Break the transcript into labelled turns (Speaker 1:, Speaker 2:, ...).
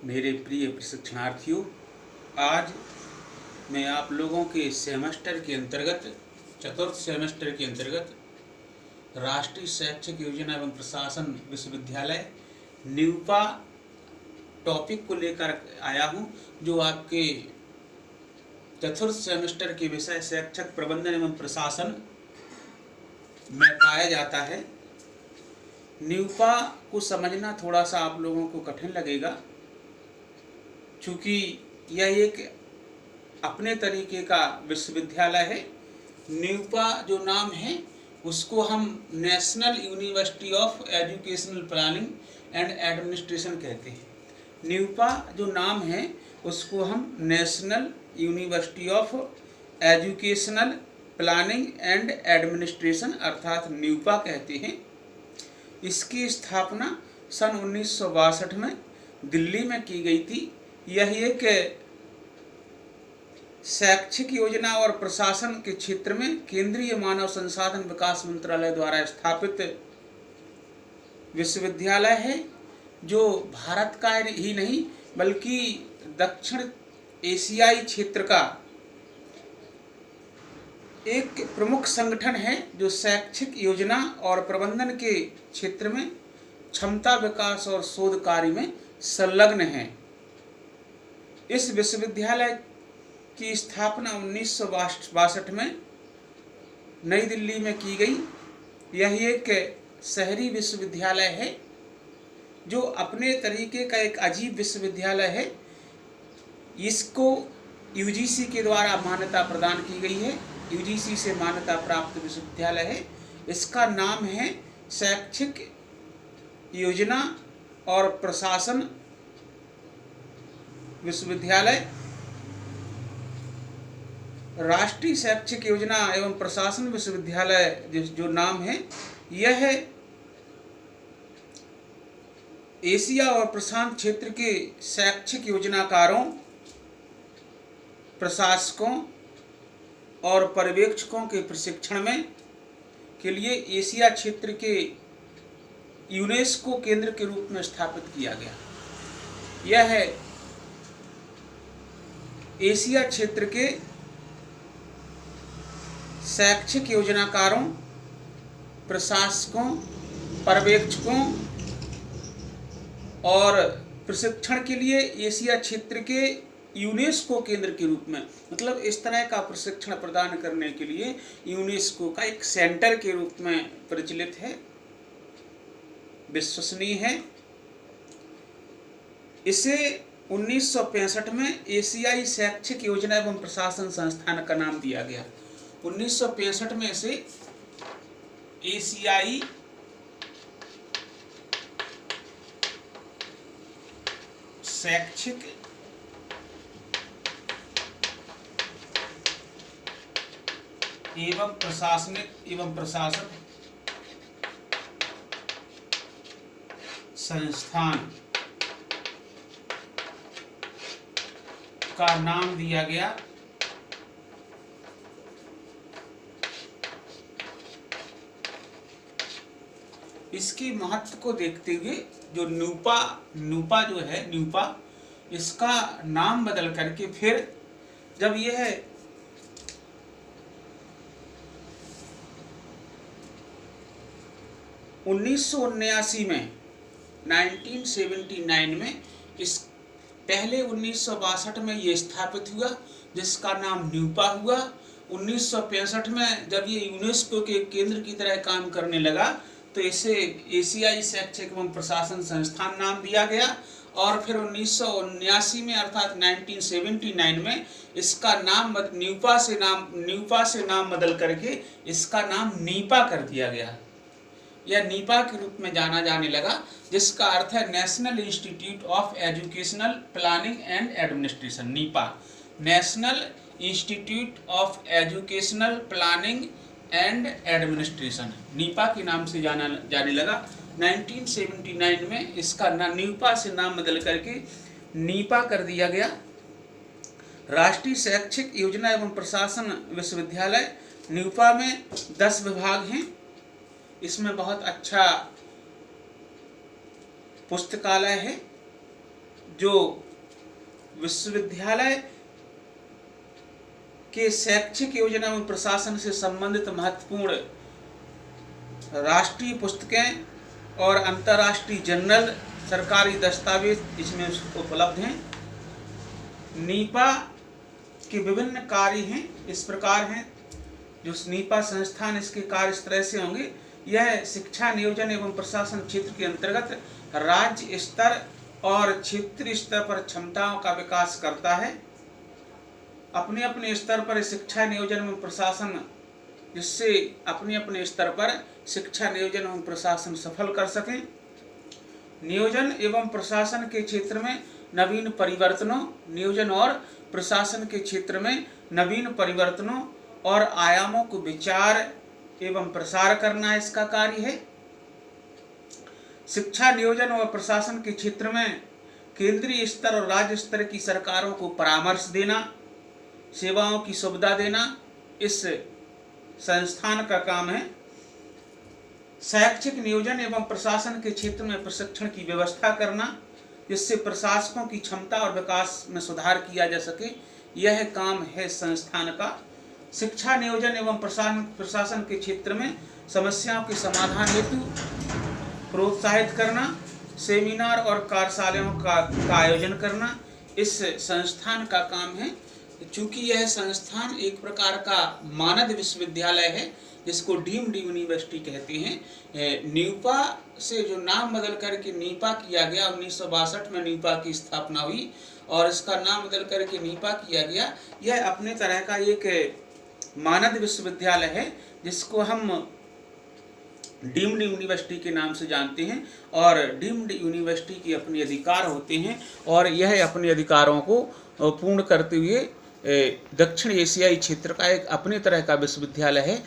Speaker 1: मेरे प्रिय प्रशिक्षणार्थियों, आज मैं आप लोगों के सेमेस्टर के अंतर्गत चतुर्थ सेमेस्टर के अंतर्गत राष्ट्रीय शैक्षिक योजना एवं प्रशासन विश्वविद्यालय न्यूपा टॉपिक को लेकर आया हूं, जो आपके चतुर्थ सेमेस्टर के विषय शैक्षिक प्रबंधन एवं प्रशासन में पाया जाता है। न्यूपा को समझना थोड़ा सा आप लोगों को कठिन लगेगा, चूँकि यह एक अपने तरीके का विश्वविद्यालय है। न्यूपा जो नाम है उसको हम national university of educational planning and administration कहते हैं। न्यूपा जो नाम है उसको हम national university of educational planning and administration अर्थात न्यूपा कहते हैं। इसकी स्थापना सन 1962 में दिल्ली में की गई थी। यह एक शैक्षिक योजना और प्रशासन के क्षेत्र में केंद्रीय मानव संसाधन विकास मंत्रालय द्वारा स्थापित विश्वविद्यालय है, जो भारत का ही नहीं बल्कि दक्षिण एशियाई क्षेत्र का एक प्रमुख संगठन है, जो शैक्षिक योजना और प्रबंधन के क्षेत्र में क्षमता विकास और शोध कार्य में संलग्न है। इस विश्वविद्यालय की स्थापना 1962 में नई दिल्ली में की गई। यह एक शहरी विश्वविद्यालय है, जो अपने तरीके का एक अजीब विश्वविद्यालय है। इसको यूजीसी के द्वारा मान्यता प्रदान की गई है, यूजीसी से मान्यता प्राप्त विश्वविद्यालय है। इसका नाम है शैक्षिक योजना और प्रशासन विश्वविद्यालय। राष्ट्रीय शैक्षिक योजना एवं प्रशासन विश्वविद्यालय जो नाम है, यह एशिया और प्रशांत क्षेत्र के शैक्षिक योजनाकारों, प्रशासकों और पर्यवेक्षकों के प्रशिक्षण में के लिए एशिया क्षेत्र के यूनेस्को केंद्र के रूप में स्थापित किया गया। यह है एशिया क्षेत्र के शैक्षिक योजनाकारों, प्रशासकों, पर्यवेक्षकों और प्रशिक्षण के लिए एशिया क्षेत्र के यूनेस्को केंद्र के रूप में, मतलब इस तरह का प्रशिक्षण प्रदान करने के लिए यूनेस्को का एक सेंटर के रूप में प्रचलित है, विश्वसनीय है। इसे 1965 में एशियाई शैक्षिक योजना एवं प्रशासन संस्थान का नाम दिया गया। 1965 में इसे एशियाई शैक्षिक एवं प्रशासन संस्थान का नाम दिया गया। इसके महत्व को देखते हुए जो न्यूपा जो है, न्यूपा इसका नाम बदल करके फिर जब यह में 1979 में इस पहले 1962 में ये स्थापित हुआ, जिसका नाम न्यूपा हुआ। 1965 में जब ये यूनेस्को के केंद्र की तरह काम करने लगा तो इसे एशियाई शैक्षिक एवं प्रशासन संस्थान नाम दिया गया। और फिर 1979 में अर्थात 1979 में इसका नाम न्यूपा से नाम बदल करके इसका नाम नीपा कर दिया गया। यह नीपा के रूप में जाना जाने लगा, जिसका अर्थ है national institute of educational planning and administration. Nipah national institute of educational planning and administration, Nipah के नाम से जाने लगा। 1979 में इसका न्यूपा से नाम बदल करके नीपा कर दिया गया। राष्ट्रीय शैक्षिक योजना एवं प्रशासन विश्वविद्यालय न्यूपा में 10 विभाग हैं। इसमें बहुत अच्छा पुस्तकालय है, जो विश्वविद्यालय के शैक्षिक योजना एवं प्रशासन से संबंधित महत्वपूर्ण राष्ट्रीय पुस्तकें और अंतर्राष्ट्रीय जर्नल, सरकारी दस्तावेज इसमें उपलब्ध हैं। नीपा के विभिन्न कार्य हैं, इस प्रकार हैं। जो नीपा संस्थान, इसके कार्य इस तरह से होंगे। यह शिक्षा नियोजन एवं प्रशासन क्षेत्र के अंतर्गत राज्य स्तर और क्षेत्रीय स्तर पर क्षमताओं का विकास करता है। अपने अपने स्तर पर शिक्षा नियोजन एवं प्रशासन, जिससे अपने अपने स्तर पर शिक्षा नियोजन एवं प्रशासन सफल कर सकें। नियोजन एवं प्रशासन के क्षेत्र में नवीन परिवर्तनों, नियोजन और प्रशासन के क्षेत्र में नवीन परिवर्तनों और आयामों को विचार एवं प्रसार करना इसका कार्य है। शिक्षा नियोजन और प्रशासन के क्षेत्र में केंद्रीय स्तर और राज्य स्तर की सरकारों को परामर्श देना, सेवाओं की सुविधा देना इस संस्थान का काम है। शैक्षिक नियोजन एवं प्रशासन के क्षेत्र में प्रशिक्षण की व्यवस्था करना, जिससे प्रशासकों की क्षमता और विकास में सुधार किया जा सके, यह काम है संस्थान का। शिक्षा नियोजन एवं प्रशासन के क्षेत्र में समस्याओं के समाधान हेतु प्रोत्साहित करना, सेमिनार और कार्यशालाओं का आयोजन करना इस संस्थान का काम है। चूँकि यह संस्थान एक प्रकार का मानद विश्वविद्यालय है, जिसको डीम्ड यूनिवर्सिटी कहते हैं। नीपा से जो नाम बदल करके नीपा किया गया, 1962 में नीपा की स्थापना हुई और इसका नाम बदल करके नीपा किया गया। यह अपने तरह का एक मानद विश्वविद्यालय है, जिसको हम डीम्ड यूनिवर्सिटी के नाम से जानते हैं। और डीम्ड यूनिवर्सिटी के अपने अधिकार होते हैं और यह अपने अधिकारों को पूर्ण करते हुए दक्षिण एशियाई क्षेत्र का एक अपने तरह का विश्वविद्यालय है।